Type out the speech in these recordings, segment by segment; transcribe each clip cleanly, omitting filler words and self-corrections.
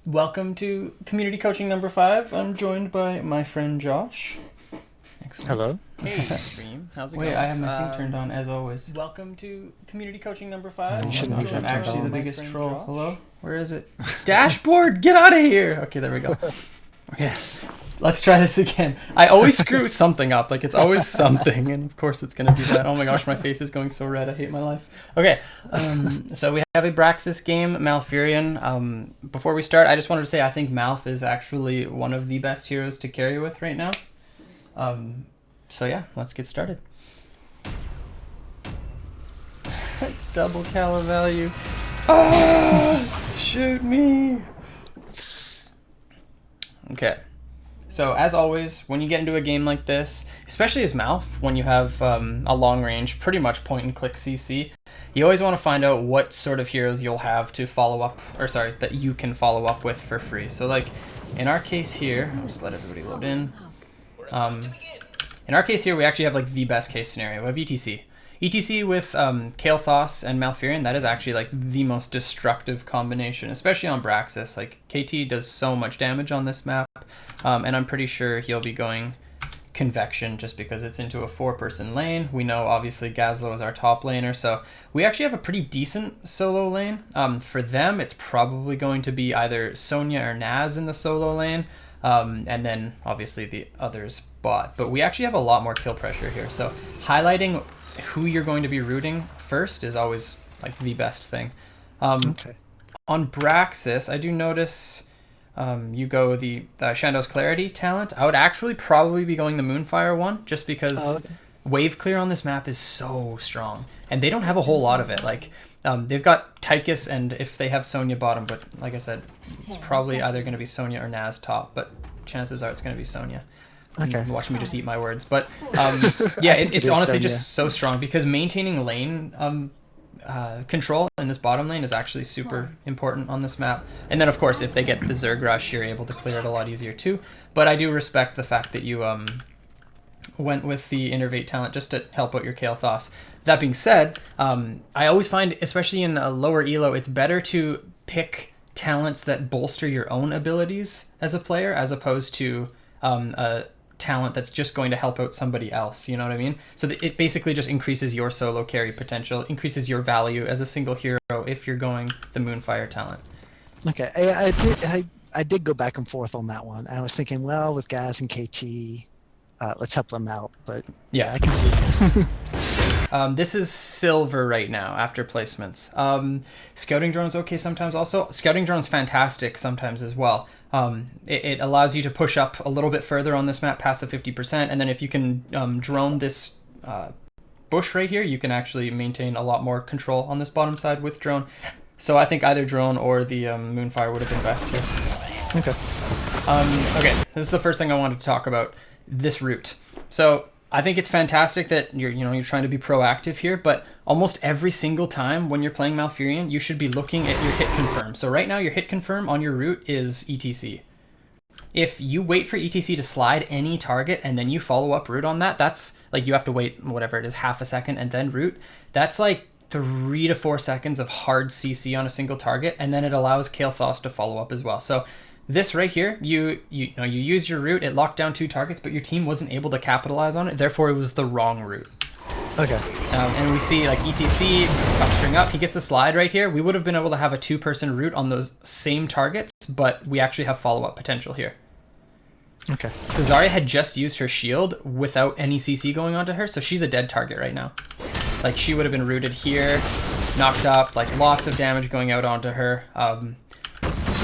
Welcome to community coaching number 5. I'm joined by my friend Josh. Excellent. Hello. Hey, stream. How's it going? Wait, I have my thing turned on as always. Welcome to community coaching number 5. You shouldn't I'm have that actually turned the on. biggest troll. Hello? Where is it? Dashboard! Get out of here! Okay, there we go. Okay, let's try this again. I always screw something up. Like, it's always something. And of course it's going to be that. Oh my gosh, my face is going so red. I hate my life. Okay, so we have a Braxis game, Malfurion. Before we start, I just wanted to say I think Malf is actually one of the best heroes to carry with right now. So yeah, let's get started. Double cala value. Ah, shoot me. Okay. So as always, when you get into a game like this, especially as Malf, when you have a long range, pretty much point and click CC, you always want to find out what sort of heroes you'll have to follow up, or sorry, that you can follow up with for free. So like in our case here, I'll just let everybody load in. In our case here, we actually have like the best case scenario. We have ETC. ETC with Kael'thas and Malfurion, that is actually like the most destructive combination, especially on Braxis. Like KT does so much damage on this map, and I'm pretty sure he'll be going Convection just because it's into a 4-person lane. We know obviously Gazlo is our top laner, so we actually have a pretty decent solo lane. For them, it's probably going to be either Sonya or Naz in the solo lane, and then obviously the others bot. But we actually have a lot more kill pressure here, so highlighting who you're going to be rooting first is always like the best thing. Okay. On Braxis, I do notice you go the Shando's Clarity talent. I would actually probably be going the Moonfire one, just because wave clear on this map is so strong, and they don't have a whole lot of it. Like they've got Tychus, and if they have Sonya bottom, but like I said, it's probably either going to be Sonya or Naz top, but chances are it's going to be Sonya. Okay. Watch me just eat my words. But yeah, it's honestly just so strong, because maintaining lane control in this bottom lane is actually super important on this map. And then of course, if they get the Zerg rush, you're able to clear it a lot easier too. But I do respect the fact that you went with the Innervate talent just to help out your Kael'thas. That being said, I always find, especially in a lower elo, it's better to pick talents that bolster your own abilities as a player, as opposed to a talent that's just going to help out somebody else, you know what I mean? So it basically just increases your solo carry potential, increases your value as a single hero if you're going the Moonfire talent. Okay. I did go back and forth on that one. I was thinking, well, with Gaz and KT, let's help them out. But yeah, I can see it. This is silver right now after placements. Scouting drone's okay sometimes also. Scouting drone's fantastic sometimes as well. It allows you to push up a little bit further on this map past the 50%, and then if you can drone this bush right here, you can actually maintain a lot more control on this bottom side with drone. So I think either drone or the Moonfire would have been best here. Okay. Okay, this is the first thing I wanted to talk about, this route. So I think it's fantastic that you're trying to be proactive here, but almost every single time when you're playing Malfurion, you should be looking at your hit confirm. So right now your hit confirm on your route is ETC. If you wait for ETC to slide any target and then you follow up route on that, that's like, you have to wait whatever it is, half a second and then route. That's like 3 to 4 seconds of hard CC on a single target, and then it allows Kael'thas to follow up as well. So this right here, you use your route, it locked down 2 targets, but your team wasn't able to capitalize on it, therefore it was the wrong route. Okay. And we see like ETC posturing up, he gets a slide right here. We would have been able to have a 2-person route on those same targets, but we actually have follow-up potential here. Okay. So Zarya had just used her shield without any CC going onto her, so she's a dead target right now. Like, she would have been rooted here, knocked up, like lots of damage going out onto her.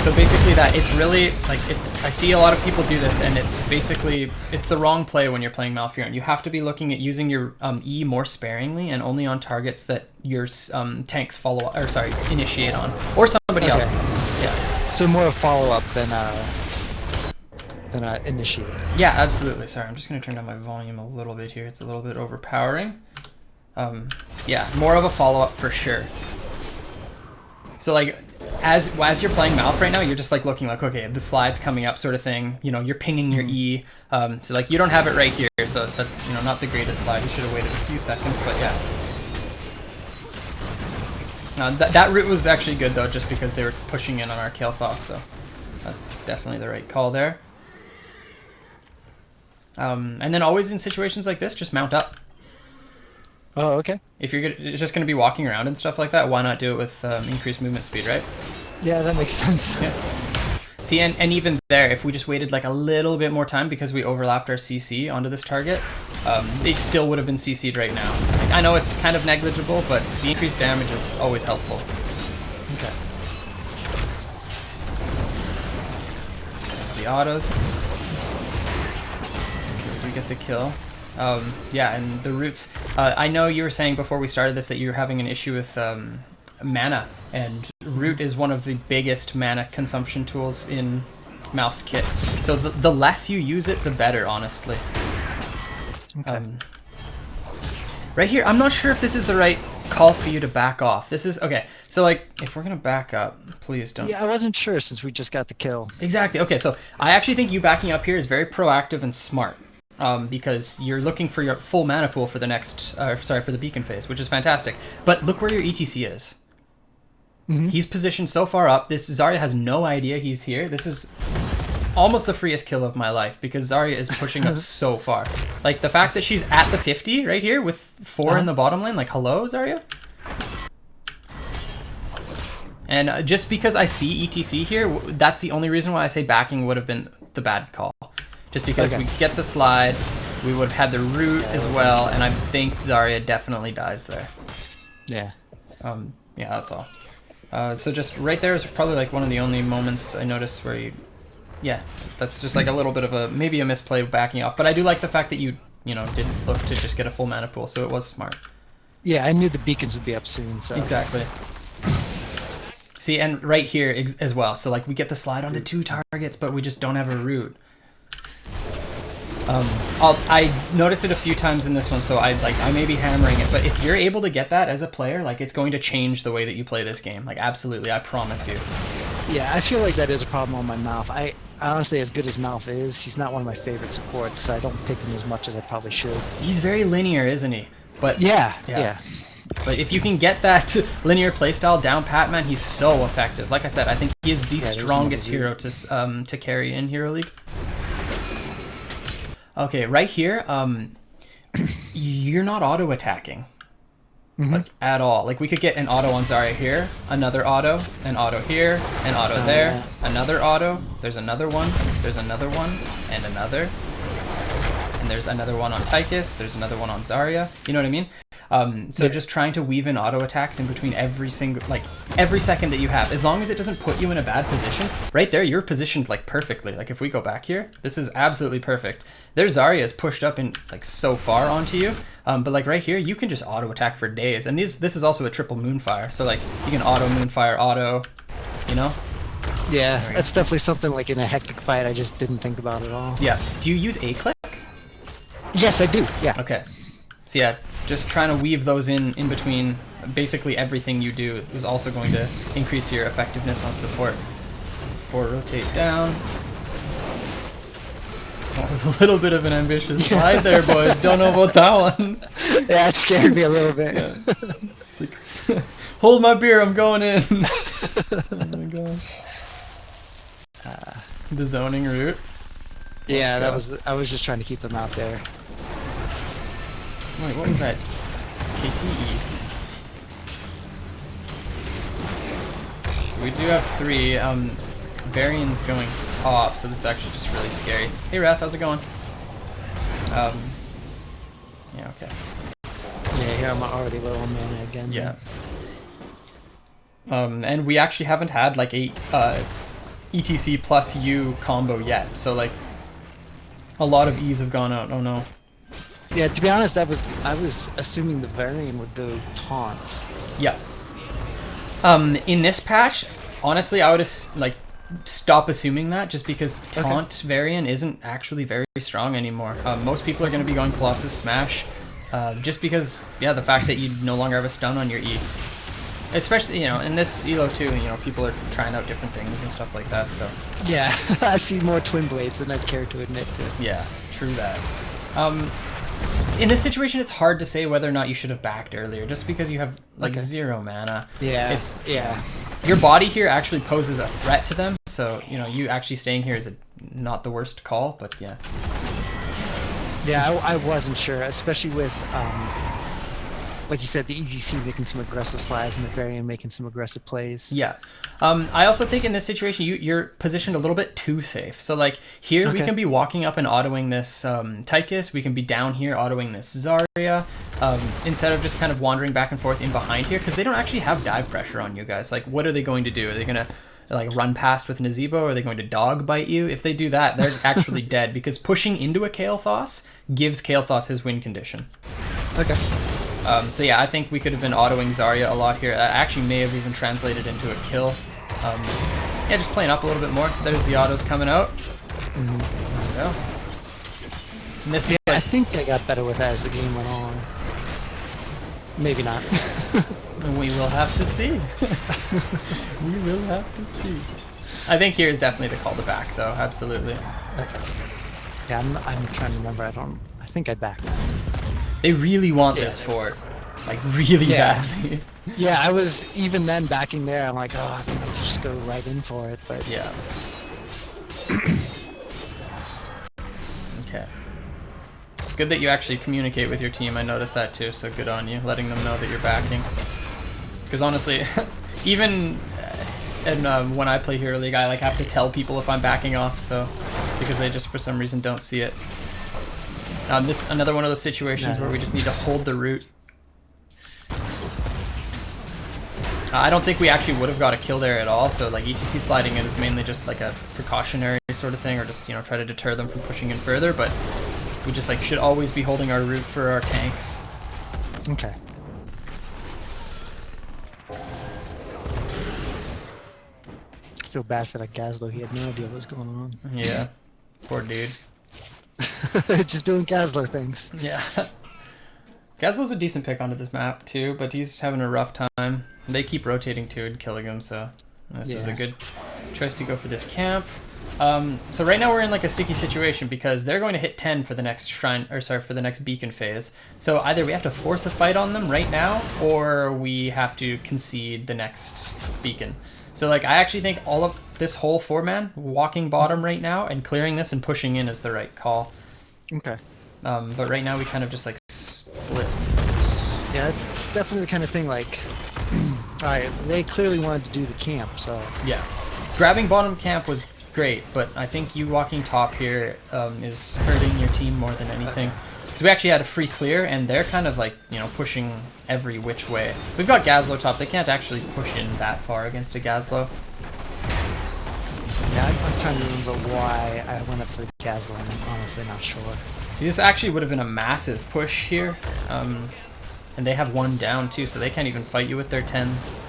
So basically that, it's really, like, I see a lot of people do this, and it's basically, it's the wrong play when you're playing Malfurion. You have to be looking at using your E more sparingly and only on targets that your tanks initiate on. Or somebody else. Yeah. So more a follow-up than initiate. Yeah, absolutely. Sorry, I'm just going to turn down my volume a little bit here. It's a little bit overpowering. Yeah, more of a follow-up for sure. So like, as you're playing Malf right now, you're just like looking like, okay, the slide's coming up sort of thing. You're pinging your E. So like, you don't have it right here, so that's not the greatest slide. You should have waited a few seconds, but yeah. That route was actually good though, just because they were pushing in on our Kael'thas, so That's definitely the right call there. And then always in situations like this, just mount up. Oh, okay. If you're just going to be walking around and stuff like that, why not do it with increased movement speed, right? Yeah, that makes sense. Yeah. See, and even there, if we just waited like a little bit more time because we overlapped our CC onto this target, they still would have been CC'd right now. Like, I know it's kind of negligible, but the increased damage is always helpful. Okay. There's the autos. Okay, we get the kill. Yeah, and the roots. I know you were saying before we started this that you were having an issue with mana, and root is one of the biggest mana consumption tools in Malf's kit. So the less you use it, the better, honestly. Okay. Right here, I'm not sure if this is the right call for you to back off. This is okay. So like, if we're gonna back up, please don't. Yeah, I wasn't sure since we just got the kill. Exactly. Okay, so I actually think you backing up here is very proactive and smart. Because you're looking for your full mana pool for the next, for the beacon phase, which is fantastic. But look where your ETC is. Mm-hmm. He's positioned so far up. This Zarya has no idea he's here. This is almost the freest kill of my life because Zarya is pushing up so far. Like the fact that she's at the 50 right here with 4 in the bottom lane. Like, hello, Zarya? And just because I see ETC here, that's the only reason why I say backing would have been the bad call. Just because we get the slide, we would have had the root as well, and I think Zarya definitely dies there. Yeah. Yeah, that's all. So just right there is probably like one of the only moments I noticed where you... Yeah, that's just like a little bit of maybe a misplay backing off. But I do like the fact that you didn't look to just get a full mana pool, so it was smart. Yeah, I knew the beacons would be up soon, so... Exactly. See, and right here as well. So like we get the slide onto 2 targets, but we just don't have a root. I noticed it a few times in this one, so I may be hammering it, but if you're able to get that as a player, like it's going to change the way that you play this game. Like absolutely, I promise you. Yeah, I feel like that is a problem on my Malf. I honestly, as good as Malf is, he's not one of my favorite supports, so I don't pick him as much as I probably should. He's very linear, isn't he? But yeah. But if you can get that linear playstyle down pat, man, he's so effective. Like I said, I think he is the strongest hero to carry in Hero League. Okay, right here, you're not auto-attacking, like, at all. Like, we could get an auto on Zarya here, another auto, an auto here, an auto there, another auto, there's another one, there's another one, and another. And there's another one on Tychus, there's another one on Zarya, you know what I mean? So just trying to weave in auto attacks in between every second that you have, as long as it doesn't put you in a bad position. Right there, you're positioned like perfectly. Like if we go back here, this is absolutely perfect. There's Zarya is pushed up in like so far onto you, but like right here, you can just auto attack for days. And this is also a triple Moonfire, so like you can auto Moonfire, auto, you know. Yeah, that's definitely something like in a hectic fight I just didn't think about at all. Yeah. Do you use A click? Yes, I do. Yeah. Okay. So yeah, just trying to weave those in between basically everything you do is also going to increase your effectiveness on support. 4 rotate down. That was a little bit of an ambitious slide there, boys. Don't know about that one. Yeah, it scared me a little bit. Yeah. It's like, hold my beer, I'm going in. Oh my gosh. The zoning route. Yeah, I was just trying to keep them out there. Wait, what was that? KTE. So we do have 3. Varian's going top, so this is actually just really scary. Hey Wrath, how's it going? Yeah, okay. Yeah, here I'm already low on mana again. Yeah. And we actually haven't had like a ETC plus U combo yet, so like a lot of E's have gone out. Oh no. Yeah, to be honest, I was assuming the Varian would go taunt. Yeah. In this patch, honestly, I would like stop assuming that, just because taunt Varian isn't actually very strong anymore. Most people are going to be going Colossus Smash, just because, yeah, the fact that you no longer have a stun on your E. Especially, in this ELO too, people are trying out different things and stuff like that, so. Yeah, I see more Twin Blades than I'd care to admit to. Yeah, true that. In this situation, it's hard to say whether or not you should have backed earlier, just because you have like 0 mana. Yeah, Your body here actually poses a threat to them, so So, you actually staying here is not the worst call, but yeah. Yeah, I wasn't sure, especially with, like you said, the EZC making some aggressive slides and the Varian making some aggressive plays. Yeah. I also think in this situation, you're positioned a little bit too safe. So, like, here we can be walking up and autoing this Tychus. We can be down here autoing this Zarya. Instead of just kind of wandering back and forth in behind here, because they don't actually have dive pressure on you guys. Like, what are they going to do? Are they going to like run past with Nazebo? Are they going to dog bite you? If they do that, they're actually dead, because pushing into a Kael'thas gives Kael'thas his win condition. Okay. So yeah, I think we could have been autoing Zarya a lot here. That actually may have even translated into a kill. Yeah, just playing up a little bit more. There's the autos coming out. There we go. And this is like, I think I got better with that as the game went on. Maybe not. We will have to see. We will have to see. I think here is definitely the call to back, though. Absolutely. Okay. Yeah, I'm trying to remember. I think I backed that. They really want this fort, like really badly. Yeah, I was even then backing there. I'm like, oh, I think I just go right in for it, but yeah. Okay. It's good that you actually communicate with your team. I noticed that too, so good on you, letting them know that you're backing. Because honestly, even when I play Hero League, I like have to tell people if I'm backing off, so because they just for some reason don't see it. This another one of those situations where we just need to hold the root. I don't think we actually would have got a kill there at all, so like ETC sliding in is mainly just like a precautionary sort of thing, or just try to deter them from pushing in further, but we just like should always be holding our root for our tanks. Okay. I feel bad for that Gazlo. He had no idea what was going on. Yeah. Poor dude. Just doing Gazlo things. Yeah. Gazlo's a decent pick onto this map too, but he's just having a rough time. They keep rotating too and killing him, so this is a good choice to go for this camp. So right now we're in like a sticky situation because they're going to hit 10 for the next shrine, or sorry, for the next beacon phase. So either we have to force a fight on them right now, or we have to concede the next beacon. So like I actually think all of this whole 4-man walking bottom right now and clearing this and pushing in is the right call. Okay. But right now we kind of just like split. Yeah, that's definitely the kind of thing like, alright, they clearly wanted to do the camp, so. Yeah. Grabbing bottom camp was great, but I think you walking top here is hurting your team more than anything. Okay. So we actually had a free clear, and they're kind of like, pushing every which way. We've got Gazlo top. They can't actually push in that far against a Gazlo. Yeah, I'm trying to remember why I went up to the Gazlo. I'm honestly not sure. See, this actually would have been a massive push here. And they have one down too, so they can't even fight you with their 10s.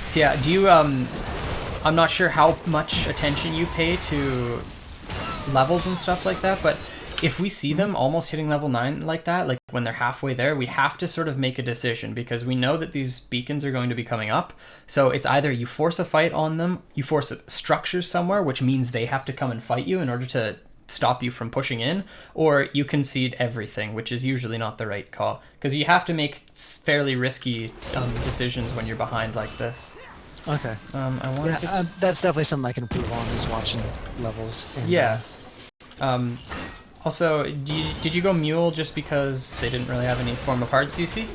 So yeah, do you, I'm not sure how much attention you pay to levels and stuff like that, but if we see them almost hitting level 9 like that, like when they're halfway there, we have to sort of make a decision, because we know that these beacons are going to be coming up. So it's either you force a fight on them, you force structures somewhere, which means they have to come and fight you in order to stop you from pushing in, or you concede everything, which is usually not the right call, because you have to make fairly risky decisions when you're behind like this. Okay. I wanted to... that's definitely something I can improve on, is watching levels. And, yeah. Also, did you go Mule just because they didn't really have any form of hard CC?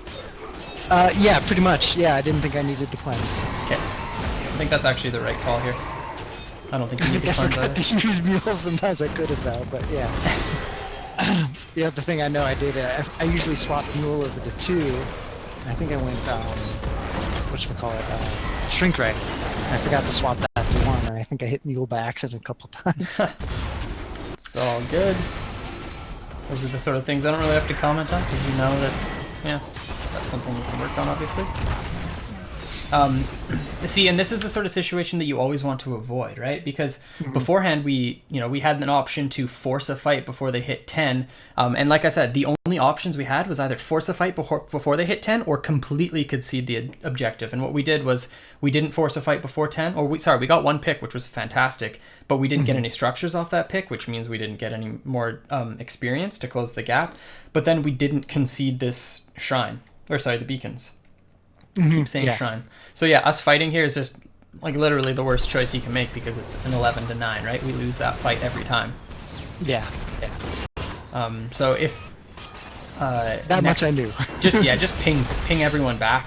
Yeah, pretty much. Yeah, I didn't think I needed the cleanse. Okay. I think that's actually the right call here. I don't think you need the cleanse. I forgot to use Mule sometimes. I could have though, but yeah. Yeah, the thing I know I did, I usually swap Mule over to 2. I think I went, whatchamacallit, Shrink Ray. I forgot to swap that to 1, and I think I hit Mule by accident a couple times. It's all good. Those are the sort of things I don't really have to comment on, because you know that, yeah, that's something you can work on, obviously. See, and this is the sort of situation that you always want to avoid, right? Because beforehand, we had an option to force a fight before they hit 10. And like I said, the only options we had was either force a fight before they hit 10 or completely concede the objective. And what we did was we didn't force a fight before 10, or we got one pick, which was fantastic, but we didn't get any structures off that pick, which means we didn't get any more experience to close the gap. But then we didn't concede this shrine, or sorry, the beacons. keep saying Shrine. So yeah, us fighting here is just like literally the worst choice you can make because it's an 11-9, right? We lose that fight every time. Yeah. So if much I knew. just ping everyone back.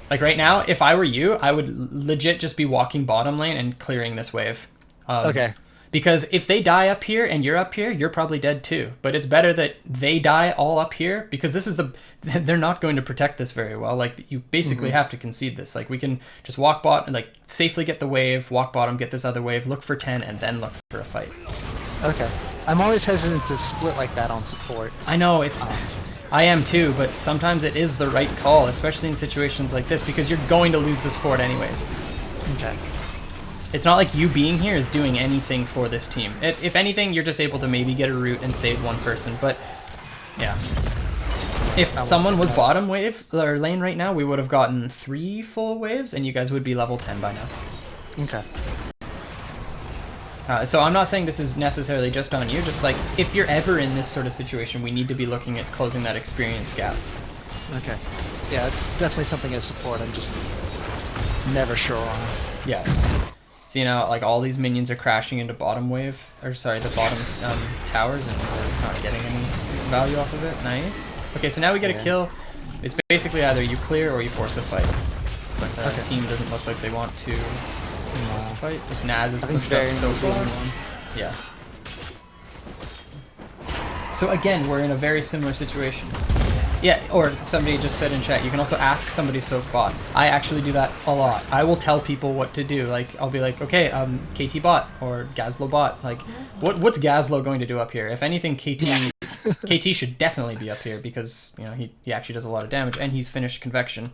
Like right now, if I were you, I would legit just be walking bottom lane and clearing this wave. Okay. Because if they die up here and you're up here, you're probably dead too. But it's better that they die all up here because this is they're not going to protect this very well. Like you basically have to concede this. Like we can just walk bot and like safely get the wave, walk bottom, get this other wave, look for 10, and then look for a fight. Okay. I'm always hesitant to split like that on support. I know I am too, but sometimes it is the right call, especially in situations like this, because you're going to lose this fort anyways. Okay. It's not like you being here is doing anything for this team. If anything, you're just able to maybe get a root and save one person, but yeah. If someone was bottom wave or lane right now, we would have gotten 3 full waves, and you guys would be level 10 by now. Okay. So I'm not saying this is necessarily just on you, just like if you're ever in this sort of situation, we need to be looking at closing that experience gap. Okay. Yeah, it's definitely something as support I'm just never sure on. Yeah. So, you know, like all these minions are crashing into bottom wave, or sorry, the bottom towers, and we're not getting any value off of it. Nice. Okay, so now we get a kill. It's basically either you clear or you force a fight. But the team doesn't look like they want to force a fight. This Naz is pushed up so far. Yeah. So again, we're in a very similar situation. Yeah, or somebody just said in chat, you can also ask somebody soak bot. I actually do that a lot. I will tell people what to do. Like, I'll be like, okay, KT bot or Gazlo bot. Like, what's Gazlo going to do up here? If anything, KT should definitely be up here because, you know, he actually does a lot of damage and he's finished Convection.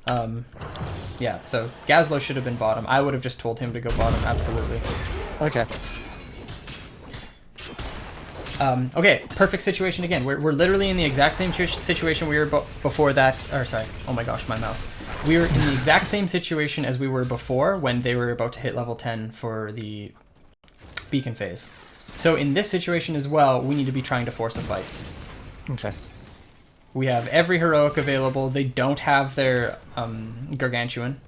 Yeah, so Gazlo should have been bottom. I would have just told him to go bottom, absolutely. Okay. Okay, perfect situation again. We're literally in the exact same situation we were before that. Or sorry, oh my gosh, my mouth. We were in the exact same situation as we were before when they were about to hit level 10 for the beacon phase. So in this situation as well, we need to be trying to force a fight. Okay. We have every heroic available. They don't have their gargantuan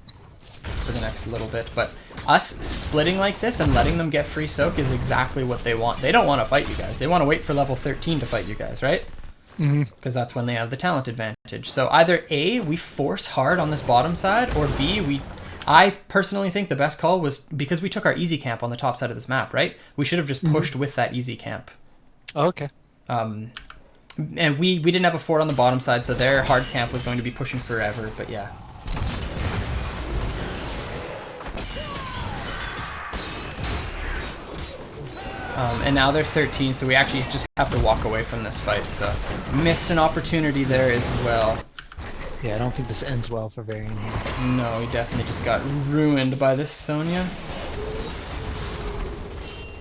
for the next little bit, but us splitting like this and letting them get free soak is exactly what they want. They don't want to fight you guys. They want to wait for level 13 to fight you guys, right? Because that's when they have the talent advantage. So either A, we force hard on this bottom side, or B, I personally think the best call was because we took our easy camp on the top side of this map, right? We should have just pushed with that easy camp. Oh, okay. And we didn't have a fort on the bottom side, so their hard camp was going to be pushing forever, but yeah. And now they're 13, so we actually just have to walk away from this fight. So missed an opportunity there as well. Yeah, I don't think this ends well for Varian here. No, he definitely just got ruined by this Sonya.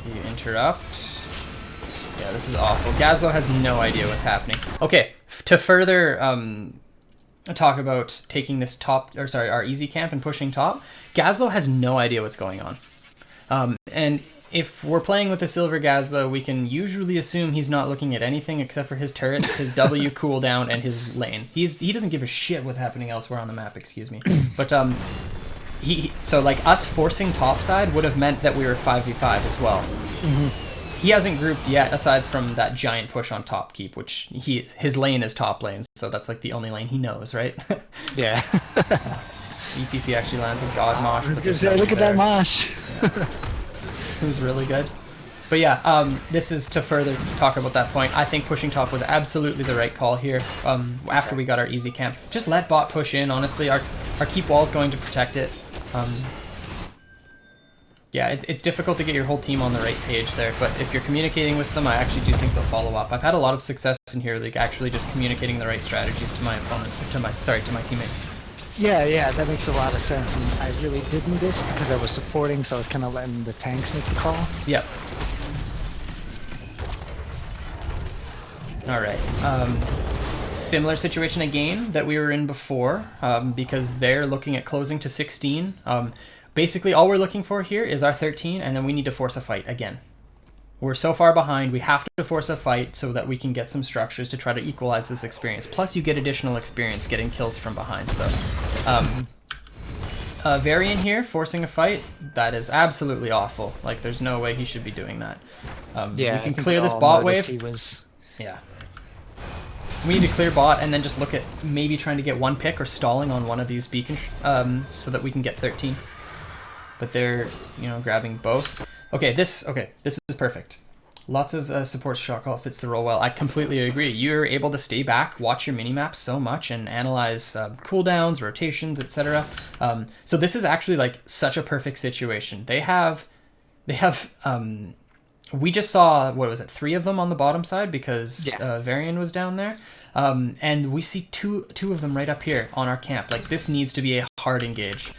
You interrupt. Yeah, this is awful. Gazlo has no idea what's happening. Okay, to further talk about taking this top, or sorry, our easy camp and pushing top, Gazlo has no idea what's going on. And if we're playing with the Silver Gazlo, we can usually assume he's not looking at anything except for his turrets, his W cooldown, and his lane. He doesn't give a shit what's happening elsewhere on the map, excuse me. But so like us forcing topside would have meant that we were 5v5 as well. He hasn't grouped yet, aside from that giant push on top keep, which his lane is top lane, so that's like the only lane he knows, right? Yeah. ETC actually lands a God Mosh. I was gonna say, look at that Mosh. Yeah. Who's really good. But yeah, this is to further talk about that point. I think pushing top was absolutely the right call here. After we got our easy camp, just let bot push in. Honestly, our keep wall is going to protect it. Yeah, it's difficult to get your whole team on the right page there, but if you're communicating with them, I actually do think they'll follow up. I've had a lot of success in here, like actually just communicating the right strategies to my opponent, to my teammates. Yeah, that makes a lot of sense, and I really didn't this because I was supporting, so I was kind of letting the tanks make the call. Yep. All right. Similar situation again that we were in before, because they're looking at closing to 16. Basically, all we're looking for here is our 13, and then we need to force a fight again. We're so far behind, we have to force a fight so that we can get some structures to try to equalize this experience. Plus, you get additional experience getting kills from behind. So, Varian here, forcing a fight, that is absolutely awful. Like, there's no way he should be doing that. Yeah, we can clear this bot wave. Yeah. We need to clear bot and then just look at maybe trying to get one pick or stalling on one of these beacons so that we can get 13. But they're, grabbing both. Okay, this is perfect. Lots of support shot call fits the role well. I completely agree. You're able to stay back, watch your mini-maps so much, and analyze cooldowns, rotations, etc. So this is actually like such a perfect situation. They have we just saw, what was it, 3 of them on the bottom side because Varian was down there. And we see two of them right up here on our camp. Like, this needs to be a hard engage.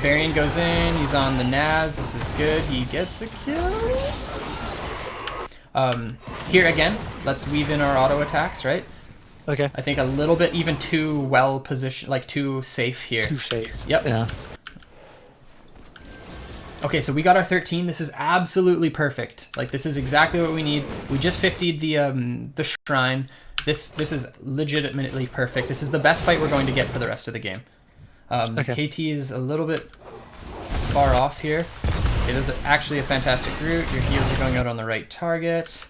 Varian goes in, he's on the Naz, this is good, he gets a kill. Here again, let's weave in our auto attacks, right? Okay. I think a little bit even too well positioned, like too safe here. Too safe. Yep. Yeah. Okay, so we got our 13. This is absolutely perfect. Like, this is exactly what we need. We just 50'd the shrine. This is legitimately perfect. This is the best fight we're going to get for the rest of the game. Okay. KT is a little bit far off here. It is actually a fantastic route. Your heals are going out on the right target.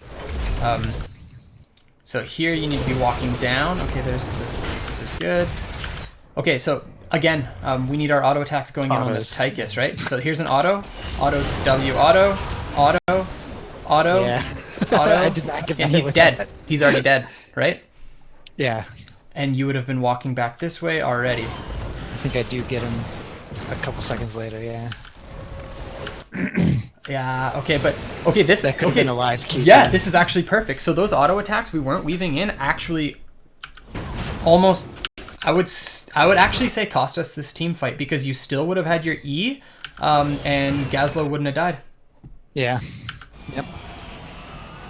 So here you need to be walking down. Okay, this is good. Okay, so again, we need our auto attacks going in on this Tychus, right? So here's an auto W, auto. Yeah. Auto. I did not get and he's dead. That. He's already dead, right? Yeah. And you would have been walking back this way already. I think I do get him a couple seconds later, yeah. Yeah, okay, but okay, this that could have been a live key. Yeah, this is actually perfect. So those auto attacks we weren't weaving in actually almost, I would actually say cost us this team fight because you still would have had your E, and Gazlo wouldn't have died. Yeah. Yep.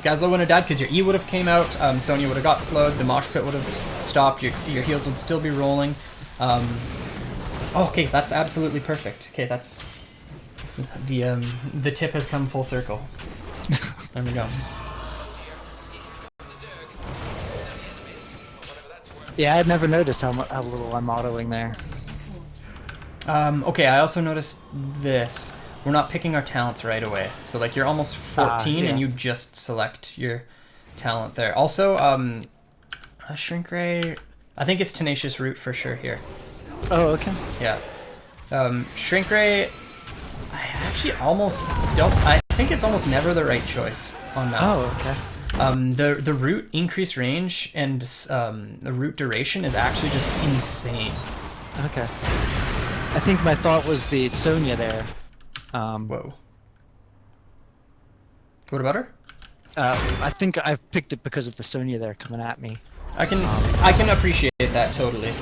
Gazlo wouldn't have died because your E would have came out, Sonya would have got slowed, the mosh pit would have stopped, your heals would still be rolling. Okay, that's absolutely perfect. Okay, that's the tip has come full circle. There we go. Yeah, I'd never noticed how little I'm autoing there. Okay, I also noticed this. We're not picking our talents right away. So like you're almost 14 yeah. and you just select your talent there. Also, a shrink ray. I think it's tenacious root for sure here. Oh, okay. Yeah. Shrink ray. I actually almost don't. I think it's almost never the right choice on that. Oh, okay. The root increase range and the root duration is actually just insane. Okay. I think my thought was the Sonya there. Whoa. What about her? I think I picked it because of the Sonya there coming at me. I can appreciate that totally.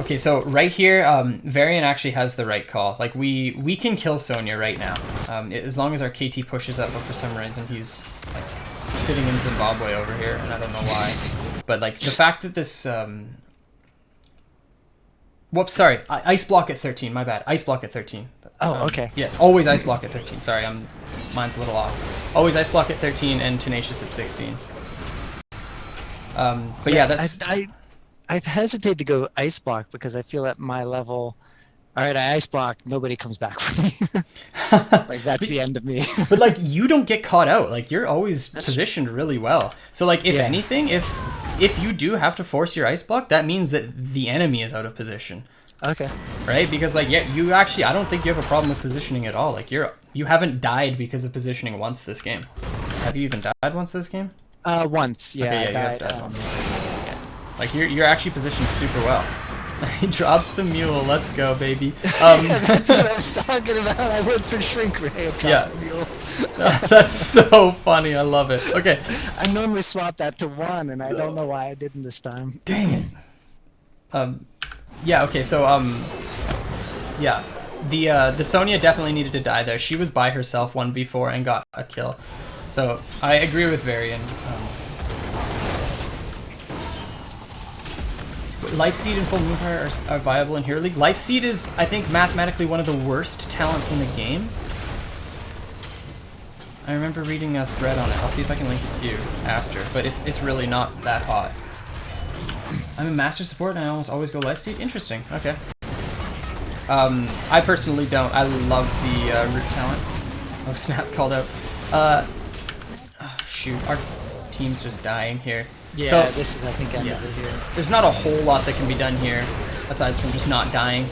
Okay, so right here, Varian actually has the right call. Like we can kill Sonya right now, as long as our KT pushes up. But for some reason, he's like sitting in Zimbabwe over here, and I don't know why. But like the fact that this, whoops, sorry, ice block at 13. My bad, ice block at 13. Oh, okay. Yes, always ice block at 13. Sorry, mine's a little off. Always ice block at 13 and tenacious at 16. But yeah, that's. I've hesitated to go ice block because I feel at my level, all right, I ice block, nobody comes back for me. Like that's the end of me. But like you don't get caught out. Like you're always positioned really well. So like if anything, if you do have to force your ice block, that means that the enemy is out of position. Okay. Right? Because like you actually, I don't think you have a problem with positioning at all. Like you haven't died because of positioning once this game. Have you even died once this game? Once, yeah. Okay, yeah, I died once. Yeah. Like you're actually positioned super well. He drops the mule. Let's go, baby. That's what I was talking about. I went for shrink ray. Yeah. That's so funny. I love it. Okay. I normally swap that to 1, and I don't know why I didn't this time. Dang it. Yeah. Okay. So yeah. The Sonya definitely needed to die there. She was by herself 1v4 and got a kill. So I agree with Varian. Life Seed and Full Moon Fire are viable in Hero League. Life Seed is, I think, mathematically one of the worst talents in the game. I remember reading a thread on it. I'll see if I can link it to you after, but it's really not that hot. I'm a master support and I almost always go lifesteal. Interesting. Okay. I personally don't. I love the root talent. Oh snap! Called out. Oh, shoot, our team's just dying here. Yeah, so, this is I think end of it here. There's not a whole lot that can be done here, aside from just not dying.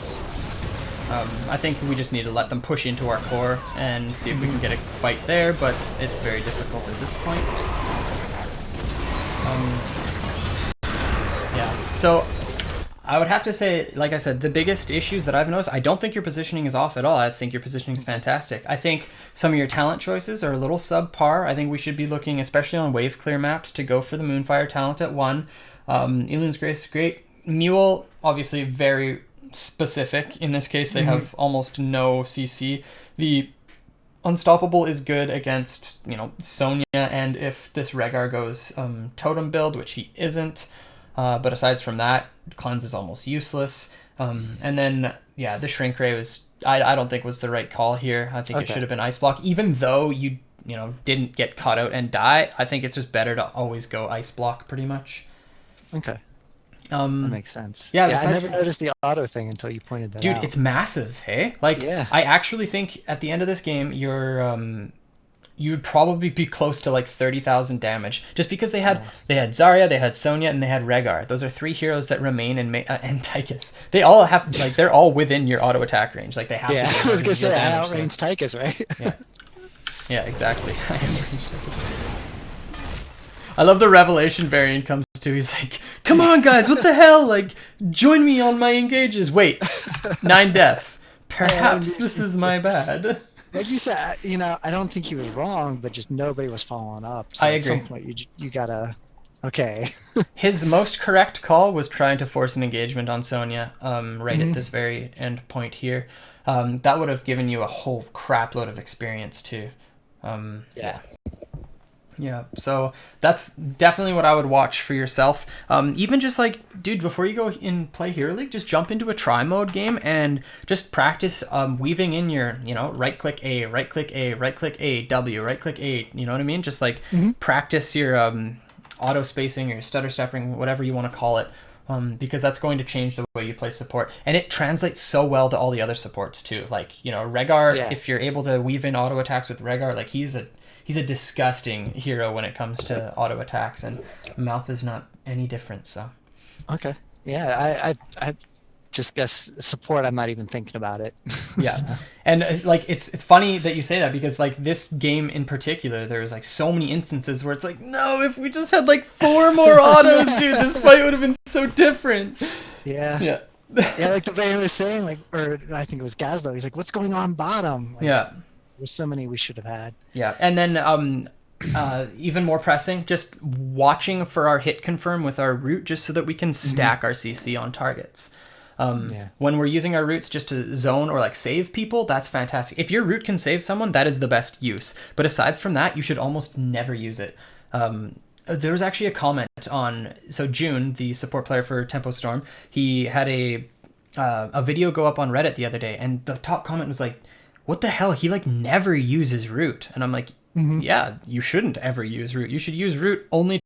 I think we just need to let them push into our core and see if we can get a fight there, but it's very difficult at this point. Yeah, so I would have to say, like I said, the biggest issues that I've noticed, I don't think your positioning is off at all. I think your positioning is fantastic. I think some of your talent choices are a little subpar. I think we should be looking, especially on wave clear maps, to go for the Moonfire talent at 1. Eileen's Grace is great. Mule, obviously very specific. In this case, they have almost no CC. The Unstoppable is good against, Sonya, and if this Rhaegar goes totem build, which he isn't. But aside from that, Cleanse is almost useless. And then, the Shrink Ray was, I don't think was the right call here. I think it should have been Ice Block. Even though you didn't get caught out and die, I think it's just better to always go Ice Block pretty much. Okay. That makes sense. Yeah, I never noticed the auto thing until you pointed that out. Dude, it's massive, hey? I actually think at the end of this game, you'd probably be close to like 30,000 damage, just because they had Zarya, they had Sonya, and they had Rhaegar. Those are 3 heroes that remain and Tychus. They all have they're all within your auto attack range. They have. Yeah, I was gonna say I outrange Tychus, right? Yeah, exactly. I love the Revelation variant comes to. He's like, "Come on, guys, what the hell? Join me on my engages." Wait, 9 deaths. Perhaps this is my bad. Like you said, I don't think he was wrong, but just nobody was following up. So I agree. At some point, you gotta. Okay. His most correct call was trying to force an engagement on Sonya, right at this very end point here. That would have given you a whole crap load of experience too. Yeah, so that's definitely what I would watch for yourself. Even just dude, before you go and play Hero League, just jump into a try mode game and just practice weaving in your, right click A, right click A, right click A, W, right click A, you know what I mean? Just practice your auto spacing or your stutter stepping, whatever you want to call it, because that's going to change the way you play support. And it translates so well to all the other supports too. Rhaegar, if you're able to weave in auto attacks with Rhaegar, he's a disgusting hero when it comes to auto attacks, and Malf is not any different. So, okay, yeah, I just guess support. I'm not even thinking about it. Yeah, so. And it's funny that you say that, because this game in particular, there's so many instances where it's no, if we just had 4 more autos, dude, this fight would have been so different. Yeah. Yeah. Yeah, the Baron was saying, or I think it was Gazlo. He's like, "What's going on bottom?" There's so many we should have had. Yeah, and then even more pressing, just watching for our hit confirm with our root, just so that we can stack our CC on targets. When we're using our roots just to zone or save people, that's fantastic. If your root can save someone, that is the best use. But aside from that, you should almost never use it. There was actually a comment on, June, the support player for Tempo Storm, he had a video go up on Reddit the other day, and the top comment was what the hell? He never uses root. And I'm yeah, you shouldn't ever use root. You should use root only